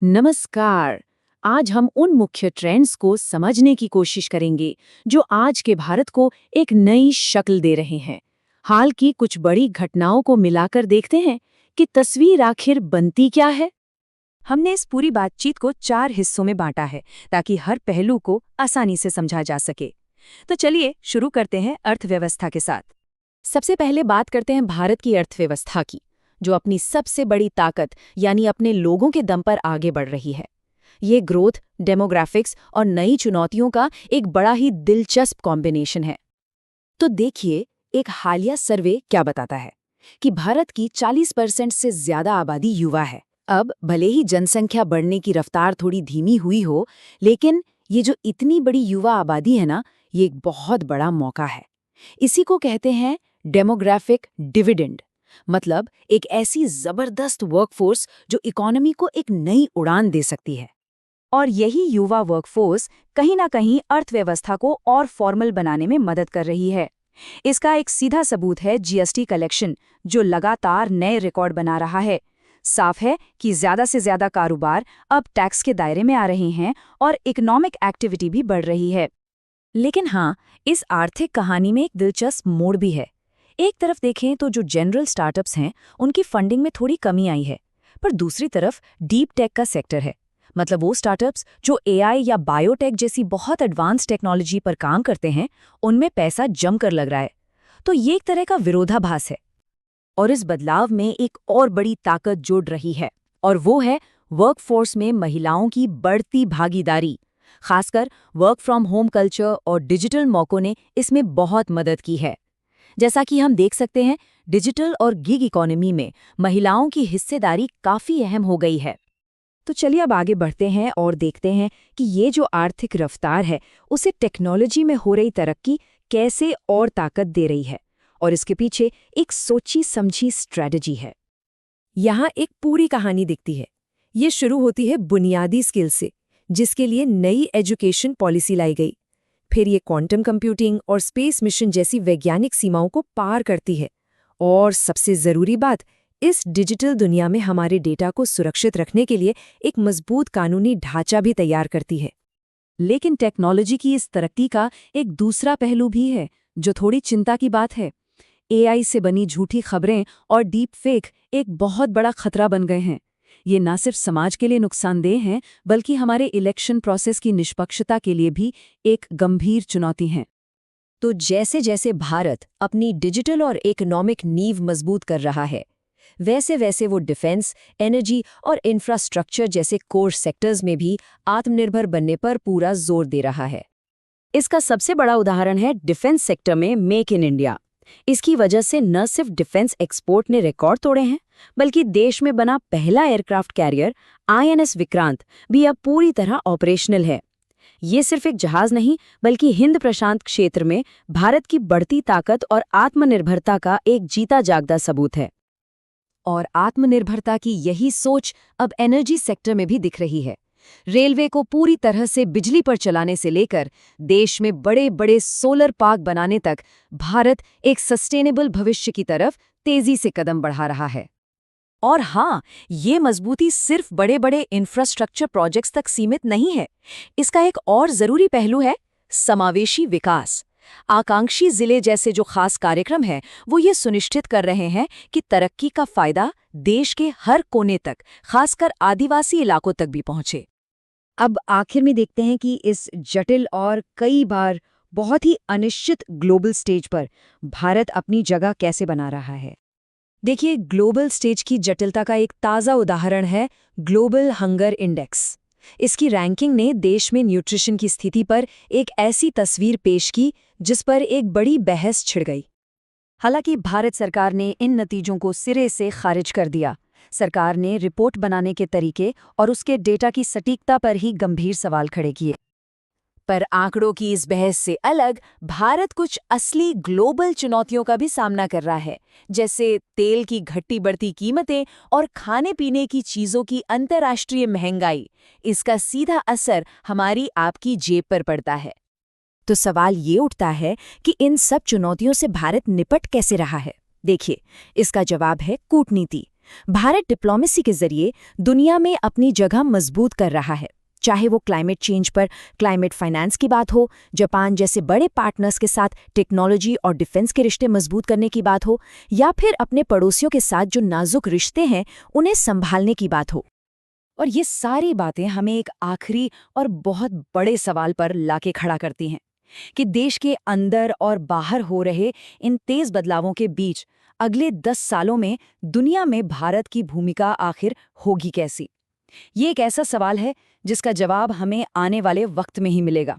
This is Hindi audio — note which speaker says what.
Speaker 1: नमस्कार। आज हम उन मुख्य ट्रेंड्स को समझने की कोशिश करेंगे जो आज के भारत को एक नई शक्ल दे रहे हैं। हाल की कुछ बड़ी घटनाओं को मिलाकर देखते हैं कि तस्वीर आखिर बनती क्या है।
Speaker 2: हमने इस पूरी बातचीत को 4 हिस्सों में बांटा है ताकि हर पहलू को आसानी से समझा जा सके। तो चलिए शुरू करते हैं अर्थव्यवस्था के साथ।
Speaker 1: सबसे पहले बात करते हैं भारत की अर्थव्यवस्था की, जो अपनी सबसे बड़ी ताकत यानी अपने लोगों के दम पर आगे बढ़ रही है। ये ग्रोथ, डेमोग्राफिक्स और नई चुनौतियों का एक बड़ा ही दिलचस्प कॉम्बिनेशन है। तो देखिए, एक हालिया सर्वे क्या बताता है कि भारत की 40% से ज्यादा आबादी युवा है। अब भले ही जनसंख्या बढ़ने की रफ्तार थोड़ी धीमी हुई हो, लेकिन ये जो इतनी बड़ी युवा आबादी है ना, ये एक बहुत बड़ा मौका है। इसी को कहते हैं डेमोग्राफिक डिविडेंड, मतलब एक ऐसी जबरदस्त वर्कफोर्स जो इकोनॉमी को एक नई उड़ान दे सकती है।
Speaker 2: और यही युवा वर्कफोर्स कहीं ना कहीं अर्थव्यवस्था को और फॉर्मल बनाने में मदद कर रही है। इसका एक सीधा सबूत है जीएसटी कलेक्शन, जो लगातार नए रिकॉर्ड बना रहा है। साफ है कि ज्यादा से ज्यादा कारोबार अब टैक्स के दायरे में आ रहे हैं और इकोनॉमिक एक्टिविटी भी बढ़ रही है।
Speaker 1: लेकिन हाँ, इस आर्थिक कहानी में एक दिलचस्प मोड़ भी है। एक तरफ देखें तो जो जनरल स्टार्टअप्स हैं, उनकी फंडिंग में थोड़ी कमी आई है, पर दूसरी तरफ डीप टेक का सेक्टर है। मतलब वो स्टार्टअप्स जो एआई या बायोटेक जैसी बहुत एडवांस टेक्नोलॉजी पर काम करते हैं, उनमें पैसा जमकर लग रहा है। तो ये एक तरह का विरोधाभास है। और इस बदलाव में एक और बड़ी ताकत जुड़ रही है, और वो है वर्कफोर्स में महिलाओं की बढ़ती भागीदारी। खासकर वर्क फ्रॉम होम कल्चर और डिजिटल मौकों ने इसमें बहुत मदद की है। जैसा कि हम देख सकते हैं, डिजिटल और गिग इकोनॉमी में महिलाओं की हिस्सेदारी काफी अहम हो गई है।
Speaker 2: तो चलिए अब आगे बढ़ते हैं और देखते हैं कि ये जो आर्थिक रफ्तार है, उसे टेक्नोलॉजी में हो रही तरक्की कैसे और ताकत दे रही है, और इसके पीछे एक सोची समझी स्ट्रेटजी है।
Speaker 3: यहाँ एक पूरी कहानी दिखती है। ये शुरू होती है बुनियादी स्किल से, जिसके लिए नई एजुकेशन पॉलिसी लाई गई। फिर ये क्वांटम कंप्यूटिंग और स्पेस मिशन जैसी वैज्ञानिक सीमाओं को पार करती है। और सबसे ज़रूरी बात, इस डिजिटल दुनिया में हमारे डेटा को सुरक्षित रखने के लिए एक मजबूत कानूनी ढांचा भी तैयार करती है।
Speaker 2: लेकिन टेक्नोलॉजी की इस तरक्की का एक दूसरा पहलू भी है, जो थोड़ी चिंता की बात है। एआई से बनी झूठी खबरें और डीप फेक एक बहुत बड़ा खतरा बन गए हैं। ये न सिर्फ समाज के लिए नुकसानदेह हैं, बल्कि हमारे इलेक्शन प्रोसेस की निष्पक्षता के लिए भी एक गंभीर चुनौती हैं।
Speaker 3: तो जैसे जैसे भारत अपनी डिजिटल और इकोनॉमिक नींव मजबूत कर रहा है, वैसे वैसे वो डिफेंस, एनर्जी और इंफ्रास्ट्रक्चर जैसे कोर सेक्टर्स में भी आत्मनिर्भर बनने पर पूरा जोर दे रहा है।
Speaker 1: इसका सबसे बड़ा उदाहरण है डिफेंस सेक्टर में मेक इन इंडिया। इसकी वजह से न सिर्फ डिफेंस एक्सपोर्ट ने रिकॉर्ड तोड़े हैं, बल्कि देश में बना पहला एयरक्राफ्ट कैरियर आईएनएस विक्रांत भी अब पूरी तरह ऑपरेशनल है। ये सिर्फ एक जहाज नहीं, बल्कि हिंद प्रशांत क्षेत्र में भारत की बढ़ती ताकत और आत्मनिर्भरता का एक जीता जागता सबूत है।
Speaker 2: और आत्मनिर्भरता की यही सोच अब एनर्जी सेक्टर में भी दिख रही है। रेलवे को पूरी तरह से बिजली पर चलाने से लेकर देश में बड़े बड़े सोलर पार्क बनाने तक भारत एक सस्टेनेबल भविष्य की तरफ तेजी से कदम बढ़ा रहा है। और हाँ, ये मजबूती सिर्फ बड़े बड़े इंफ्रास्ट्रक्चर प्रोजेक्ट्स तक सीमित नहीं है। इसका एक और जरूरी पहलू है समावेशी विकास। आकांक्षी जिले जैसे जो खास कार्यक्रम है, वो ये सुनिश्चित कर रहे हैं कि तरक्की का फायदा देश के हर कोने तक, खासकर आदिवासी इलाकों तक भी पहुंचे।
Speaker 3: अब आखिर में देखते हैं कि इस जटिल और कई बार बहुत ही अनिश्चित ग्लोबल स्टेज पर भारत अपनी जगह कैसे बना रहा है। देखिए, ग्लोबल स्टेज की जटिलता का एक ताज़ा उदाहरण है ग्लोबल हंगर इंडेक्स। इसकी रैंकिंग ने देश में न्यूट्रिशन की स्थिति पर एक ऐसी तस्वीर पेश की जिस पर एक बड़ी बहस छिड़ गई।
Speaker 2: हालांकि भारत सरकार ने इन नतीजों को सिरे से खारिज कर दिया। सरकार ने रिपोर्ट बनाने के तरीके और उसके डेटा की सटीकता पर ही गंभीर सवाल खड़े किए।
Speaker 1: पर आंकड़ों की इस बहस से अलग भारत कुछ असली ग्लोबल चुनौतियों का भी सामना कर रहा है, जैसे तेल की घटती बढ़ती कीमतें और खाने पीने की चीज़ों की अंतर्राष्ट्रीय महंगाई। इसका सीधा असर हमारी आपकी जेब पर पड़ता है।
Speaker 3: तो सवाल ये उठता है कि इन सब चुनौतियों से भारत निपट कैसे रहा है। देखिए, इसका जवाब है कूटनीति।
Speaker 1: भारत डिप्लोमेसी के जरिए दुनिया में अपनी जगह मजबूत कर रहा है, चाहे वो क्लाइमेट चेंज पर क्लाइमेट फाइनेंस की बात हो, जापान जैसे बड़े पार्टनर्स के साथ टेक्नोलॉजी और डिफेंस के रिश्ते मजबूत करने की बात हो, या फिर अपने पड़ोसियों के साथ जो नाजुक रिश्ते हैं उन्हें संभालने की बात हो।
Speaker 2: और ये सारी बातें हमें एक आखिरी और बहुत बड़े सवाल पर लाके खड़ा करती हैं कि देश के अंदर और बाहर हो रहे इन तेज बदलावों के बीच अगले 10 सालों में दुनिया में भारत की भूमिका आखिर होगी कैसी। ये एक ऐसा सवाल है जिसका जवाब हमें आने वाले वक्त में ही मिलेगा।